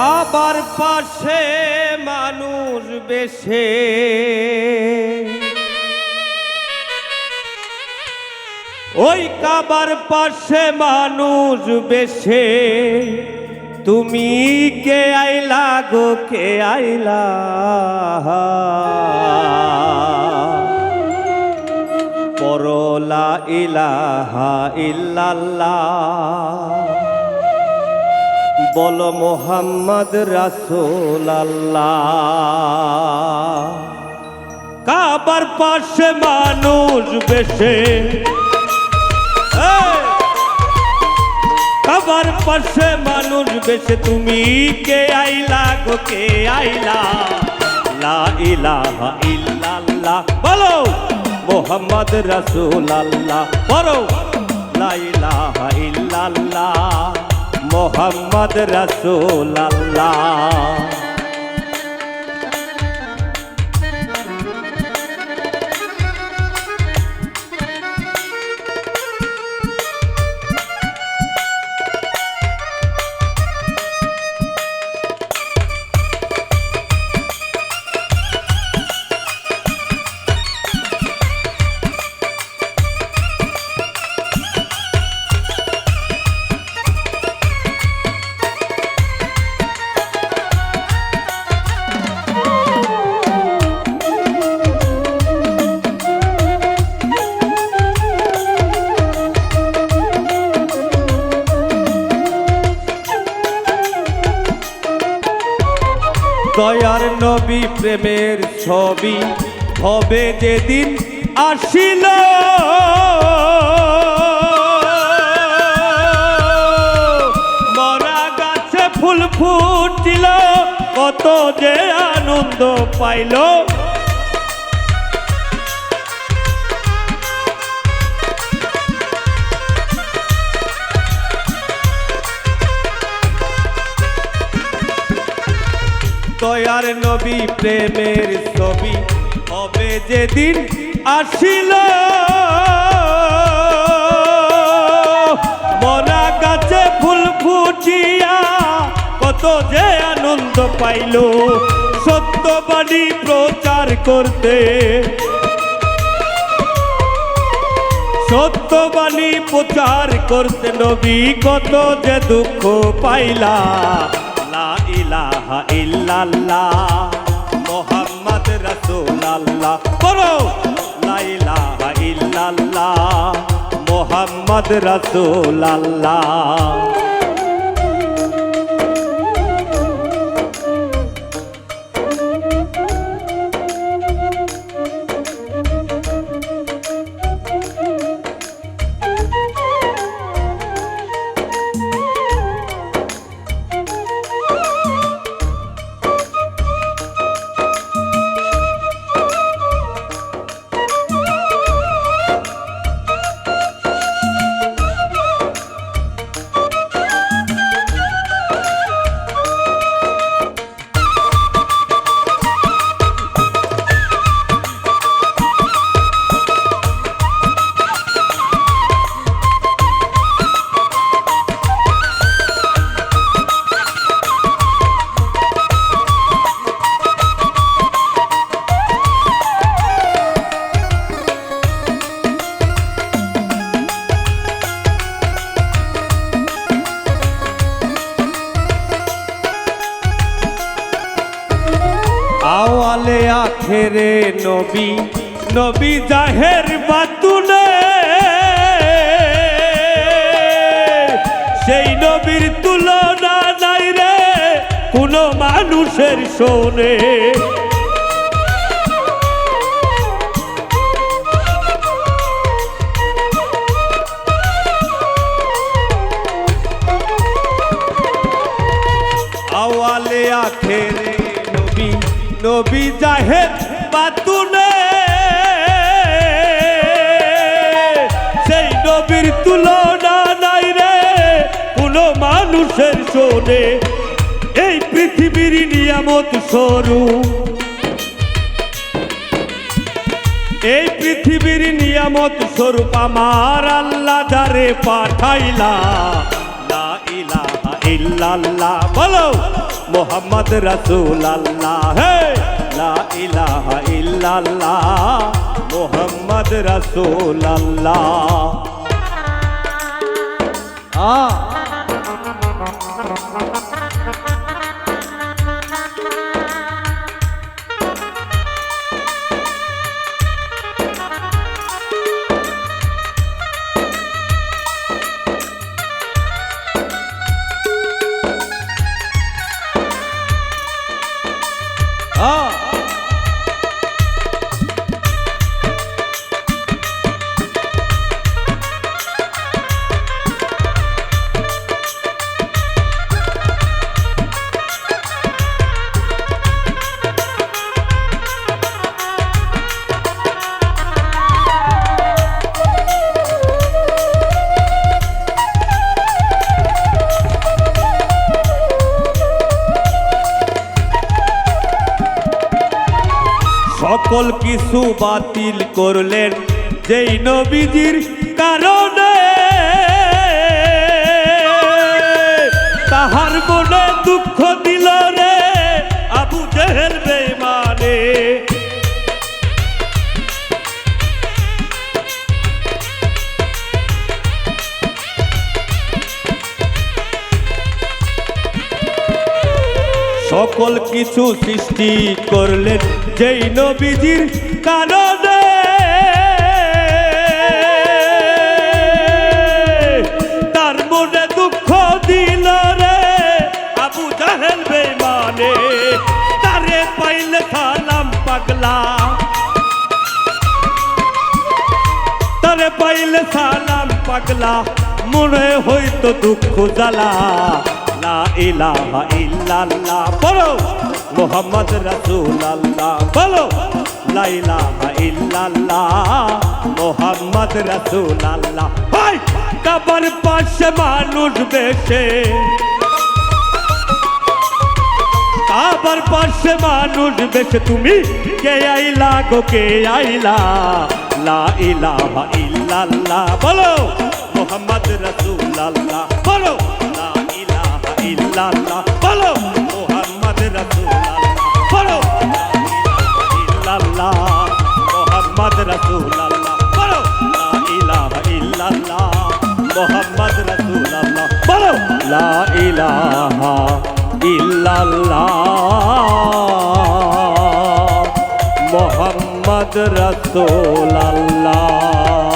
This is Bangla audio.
কাবার পাশে মানুষ বেশে ওই কাবার পাশে মানুষ বেশে তুমি কে আইলা গো কে আইলা পরলা ইলাহা ইল্লাল্লাহ বলো মোহাম্মদ রাসূলুল্লাহ। কাবার পাশে মানুষ বেশে কাবার পাশে মানুষ বেশে তুমি কে আইলা গো কে আইলা লা ইলাহা ইল্লাল্লাহ বলো মোহাম্মদ রাসূলুল্লাহ বলো লা ইলাহা ইল্লাল্লাহ মোহাম্মদ রাসূলুল্লাহ। দয়ার নবী প্রেমের ছবি হবে যেদিন আসিল মরা গাছে ফুল ফুটিল কত যে আনন্দ পাইল দয়ার নবী প্রেমের ছবি হবে যেদিন আসিল মরা গাছে ফুল ফুটিয়া কত যে আনন্দ পাইল সত্যবাণী প্রচার করতে সত্যবাণী প্রচার করতে নবী কত যে দুঃখ পাইলা লা ইলাহা ইল্লাল্লাহ মোহাম্মদ রাসূলুল্লাহ বলো লা ইলাহা ইল্লাল্লাহ মোহাম্মদ রাসূলুল্লাহ। আওয়ালে আখেরে নবী নবী জাহের বাতুনে সেই নবীর তুলনা নাই রে কোনো মানুষের শোনে আওয়ালে আখেরে নবী জাহের বাতুনে সেই নবীর তুলনা নাই রে কোনো মানুষের শোনে এই পৃথিবীর নিয়ামত স্বরূপ এই পৃথিবীর নিয়ামত স্বরূপ আমার আল্লাহ যারে পাঠাইলা লা ইলাহা ইল্লাল্লাহ বলো মোহাম্মদ রাসূল আল্লাহ হে লা ইলাহা ইল্লাল্লাহ মোহাম্মদ রাসূল আল্লাহ সকল কিছু বাতিল করলেন যেই নবীজির কারণে তাহার মনে দুঃখ দিল রে আবু জেহেল বেঈমানে সকল কিছু সৃষ্টি করলেন যেই নবীজির কারণে তার মনে দুঃখ দিল রে আবু জাহেল বেঈমানে তারে পাইলে সালাম পাগলা তারে পাইলে সালাম পাগলা মনে হইতো দুঃখ জ্বালা লা ইলাহা ইল্লাল্লাহ বলো মোহাম্মদ রাসূল আল্লাহ বলো লা ইলাহা ইল্লাল্লাহ মোহাম্মদ রাসূল আল্লাহ ভাই কাবার পাশে মানুষ বেশে কাবার পাশে মানুষ বেশে তুমি কে আইলা গো কে আইলা লা ইলাহা ইল্লাল্লাহ বলো মোহাম্মদ রাসূল আল্লাহ বলো লা ইলাহা ইল্লাল্লাহ বলো মোহাম্মদ রাসূল আল্লাহ বলো লা ইলাহা ইল্লাল্লাহ মোহাম্মদ রাসূল আল্লাহ বলো লা ইলাহা ইল্লাল্লাহ মোহাম্মদ রাসূল আল্লাহ বলো লা ইলাহা ইল্লাল্লাহ মোহাম্মদ রাসূল আল্লাহ।